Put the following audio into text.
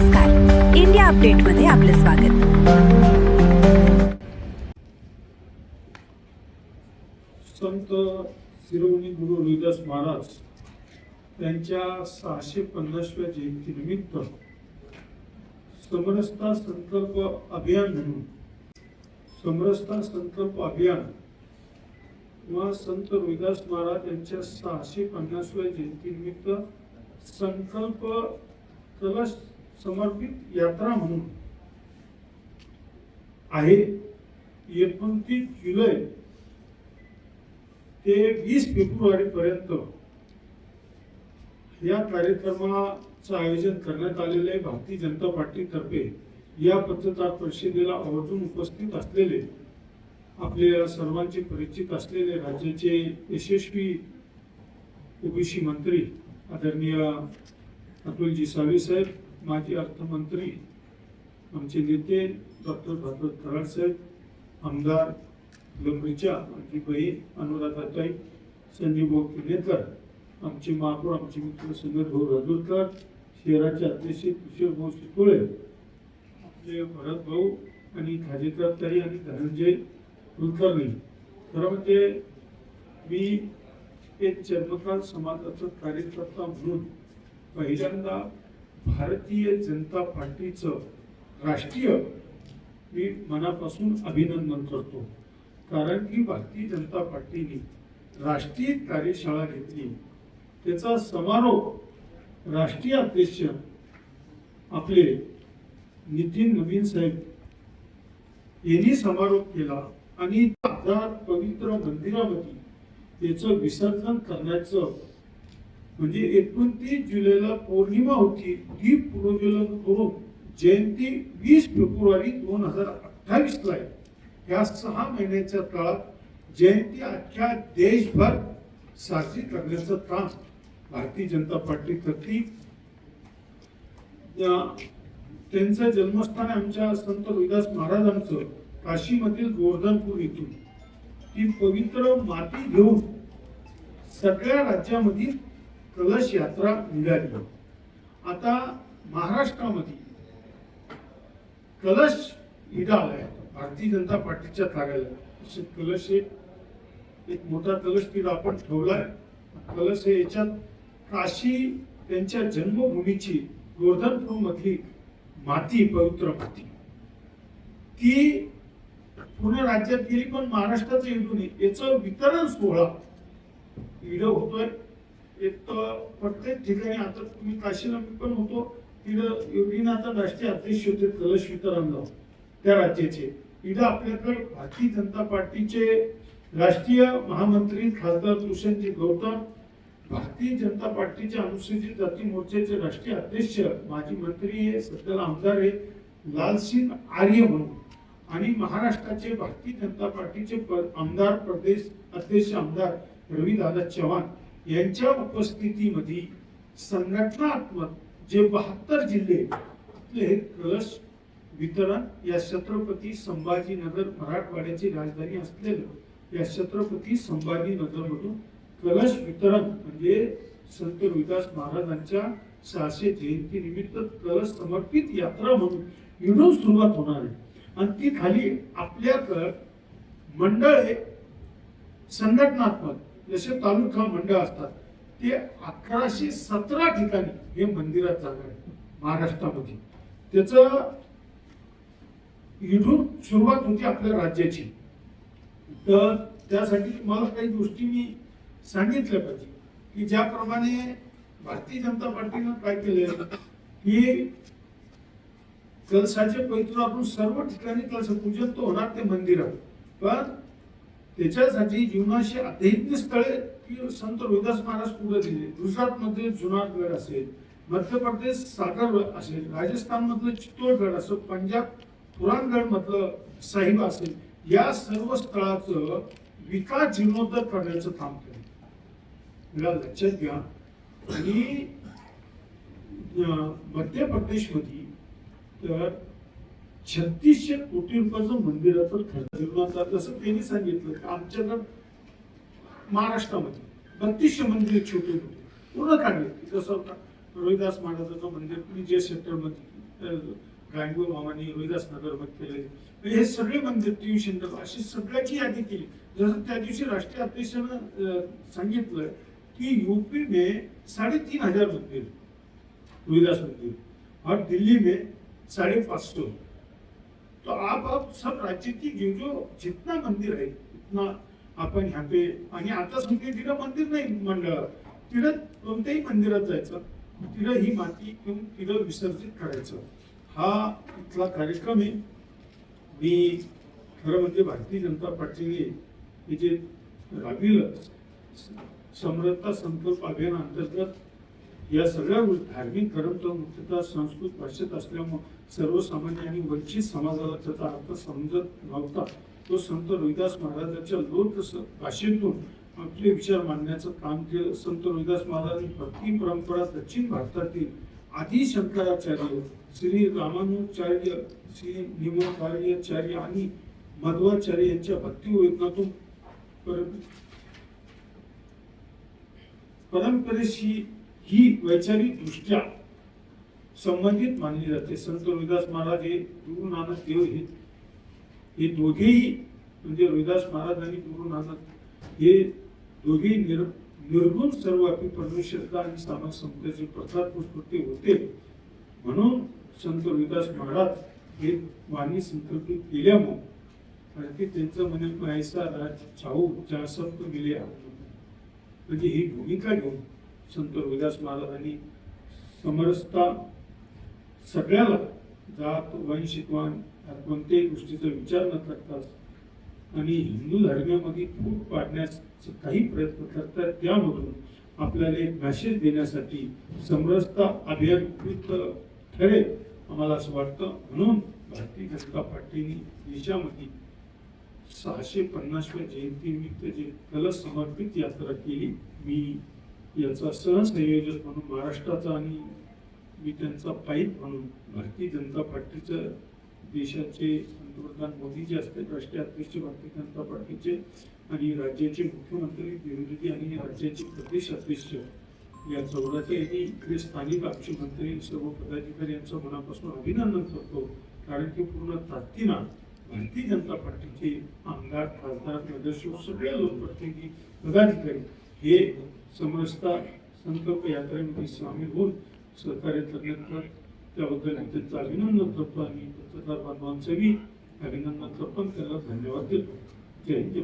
नमस्कार, India update मध्ये आपले स्वागत। संत शिरोमणी गुरु रविदास महाराज यांच्या 650व्या जयंतीनिमित्त समरसता संकल्प अभियान म्हणून समरसता संकल्प अभियान किंवा संत रविदास महाराज यांच्या 650व्या जयंतीनिमित्त संकल्प कलश समर्पित यात्रा म्हणून आहे 29 जुलै ते 20 फेब्रुवारी पर्यंत या कार्यक्रमाचं आयोजन करण्यात आलेले आहे। भारतीय जनता पार्टीतर्फे या पत्रकार परिषदेला आवर्जून उपस्थित असलेले आपल्या सर्वांचे परिचित असलेले राज्याचे यशस्वी ओबीसी मंत्री आदरणीय अतुलजी सावे साहेब, माजी अर्थमंत्री आमचे नेते डॉक्टर भागवत कराड साहेब, आमदार लंबरीच्या आमची बहीण अनुराधाताई, संजीव भाऊ किनेकर, आमचे महापौर आमचे मित्र संगत भाऊ राजूरकर, शहराचे अध्यक्ष किशोर भाऊ शितोळे, आपले भरत भाऊ आणि खाजेकर ताई आणि धनंजय कुलकर्णी। खरं म्हणजे मी एक चर्मकार समाजाचा कार्यकर्ता म्हणून पहिल्यांदा भारतीय जनता पार्टीचं राष्ट्रीय मी मनापासून अभिनंदन करतो। कारण की भारतीय जनता पार्टीने राष्ट्रीय कार्यशाळा घेतली, त्याचा समारोप राष्ट्रीय अध्यक्ष आपले नितीन नवीन साहेब यांनी समारोप केला आणि पवित्र मंदिरामध्ये त्याचं विसर्जन करण्याचं म्हणजे 29 जुलैला पौर्णिमा होती, ती पूर्वजलन करून जयंती 20 फेब्रुवारी 2028 ला आहे। या 6 महिन्याच्या काळात जयंती अख्ख्या देशभर साजरी करण्याचं काम भारतीय जनता पार्टी करते। त्यांचं जन्मस्थान आमच्या संत रविदास महाराजांचं काशीमधील गोवर्धनपूर येथून ती पवित्र माती घेऊन सगळ्या राज्यामधील कलश यात्रा निघाली। आता महाराष्ट्रामध्ये कलश इडा आलाय भारतीय जनता पार्टीच्या ताब्याला। कलश एक मोठा कलश तिला आपण ठेवलाय। कलश हे याच्यात काशी त्यांच्या जन्मभूमीची गोवर्धनपूर मधली माती, पवित्र माती, ती पूर्ण राज्यात गेली, पण महाराष्ट्राचं इडून याचं वितरण सोहळा इड होतोय। एक तर प्रत्येक ठिकाणी आता तुम्ही काशीला मी पण होतो, तिथं योगीनाथ राष्ट्रीय अध्यक्ष होते कलश वितरणला त्या राज्याचे। इथं आपल्याकडे भारतीय जनता पार्टीचे राष्ट्रीय महामंत्री खासदार दुष्यंतजी गौतम, भारतीय जनता पार्टीचे अनुसूचित जाती मोर्चाचे राष्ट्रीय अध्यक्ष माजी मंत्री सध्याला आमदार आहे लालसिंग आर्य म्हणून, आणि महाराष्ट्राचे भारतीय जनता पार्टीचे आमदार प्रदेश अध्यक्ष आमदार रविदादा चव्हाण यांच्या उपस्थितीमध्ये संघटनात्मक जे 72 जिल्हे आपले हे कलश वितरण या छत्रपती संभाजीनगर मराठवाड्याची राजधानी असलेलं या छत्रपती संभाजीनगर मधून कलश वितरण म्हणजे संत रविदास महाराजांच्या 600 जयंती निमित्त कलश समर्पित यात्रा म्हणून इथून सुरुवात होणार आहे। आणि ती खाली आपल्याकडे मंडळ आहे संघटनात्मक, जसे तालुका मंडळ असतात ते 1117 ठिकाणी हे मंदिरात जाणार आहे महाराष्ट्रामध्ये। त्याचं इथून सुरुवात होती आपल्या राज्याची। तर त्यासाठी मला काही गोष्टी मी सांगितल्या पाहिजे की ज्याप्रमाणे भारतीय जनता पार्टीनं काय केलंय की कलशाचे पवित्र आपण सर्व ठिकाणी कलश पूजन तो होणार ते मंदिरात, पण त्याच्यासाठी जीवनाशी अध्ययन स्थळे की संत रविदास महाराज पुढे दिले। गुजरात मध्ये जुनागड असेल, मध्य प्रदेश सागर असेल, राजस्थान मधलं चित्तोडगड असेल, पंजाब पुराणगड मधलं साहिब असेल, या सर्व स्थळाचं विकास जीर्णोद्धार करण्याचं काम केलं, लक्षात घ्या। आणि मध्य प्रदेश मध्ये तर 3600 कोटी रुपयाचं मंदिराचं खर्च जीर्णोद्धार, जसं त्यांनी सांगितलं की आमच्याकडे महाराष्ट्रामध्ये 3200 मंदिर छोटे होते पूर्ण काढले। जसं रविदास महाराजाचं मंदिर जे सेक्टर मध्ये गांगूर मामाने रोहिदास नगर मध्ये केले, हे सगळे मंदिर टीव्ही सेंटर अशी सगळ्याची यादी केली. जसं त्या दिवशी राष्ट्रीय अध्यक्षानं सांगितलं कि यूपी में 3,500 मंदिर रोहिदास मंदिर और दिल्ली में 550. तो आप सब राज्य की जो जितना मंदिर है उतना आपण ह्या पे, आणि आता सांगते तिथं मंदिर नाही मंडळ, तिथं कोणत्याही मंदिरात जायचं, तिथं ही माती घेऊन तिथं विसर्जित करायचं, हा इथला कार्यक्रम आहे. मी खरं म्हणजे भारतीय जनता पार्टीने हे जे राबविलं समरसता संकल्प अभियान अंतर्गत या सगळ्या धार्मिक धर्म मुख्यतः संस्कृत भाषेत असल्यामुळे सर्वसामान्य आणि वंचित समाजाला त्याचा अर्थ समजत नव्हता. तो संत रोहिदास महाराजांच्या लोक भाषेतून आपले विचार मांडण्याचं काम केलं. संत रोहिदास महाराजांनी भक्ती परंपरा दक्षिण भारतातील आदि शंकराचार्य, श्री रामानुजाचार्य, श्री निमकार्याचार्य आणि मध्वाचार्य यांच्या भक्ती वेदनातून परंपरेशी ही वैचारिक दृष्ट्या संबंधित मानली जाते. संत रोहिदास महाराज हे गुरु नानक देव हे दोघेही, म्हणजे रोहिदास महाराज आणि गुरु नानक हे दोघेही निर्गुण सर्वव्यापी परमेश्वरता आणि सामाजिक समतेचे प्रसार पुष्पते होते. म्हणून संत रोहिदास महाराज हे वाणी संकल्पित केल्यामुळे कारण त्यांचं म्हणे ऐसा राज चाहू जहाँ सब तो मिले, म्हणजे ही भूमिका घेऊन संत रोहिदास महाराजांनी समरसता सगळ्याला जात वंशिकवान कोणत्याही गोष्टीचा विचार न करता आणि हिंदू धर्मामध्ये फूट पाडण्याचा काही प्रयत्न करतात, त्यामधून आपल्याला एक मेसेज देण्यासाठी समरसता अभियान उपयुक्त ठरेल आम्हाला असं वाटतं. म्हणून भारतीय जनता पार्टीने देशामध्ये 650व्या जयंतीनिमित्त जे कलश समर्पित यात्रा केली, मी याचा सहसंयोजक म्हणून महाराष्ट्राचा आणि मी त्यांचा पाईप म्हणून भारतीय जनता पार्टीचं देशाचे पंतप्रधान मोदी जे असतात, राष्ट्रीय अध्यक्ष भारतीय जनता पार्टीचे आणि राज्याचे मुख्यमंत्री, विरोधी आणि राज्याचे प्रदेश अध्यक्ष या चौदाच्या इकडे स्थानिक आमचे मंत्री सर्व पदाधिकारी यांचं मनापासून अभिनंदन करतो. कारण की पूर्ण ताकदीनं भारतीय जनता पार्टीचे आमदार, खासदार, नगरसेवक सगळे लोकप्रतिनिधी, पदाधिकारी हे समरसता संकल्प यात्रेमध्ये सामील होऊन सहकार्य करण्यात त्याबद्दल मी त्यांचं अभिनंदन करतो आणि पत्रकार बांधवांचंही अभिनंदन करतो, त्याला धन्यवाद देतो. जय हिंद.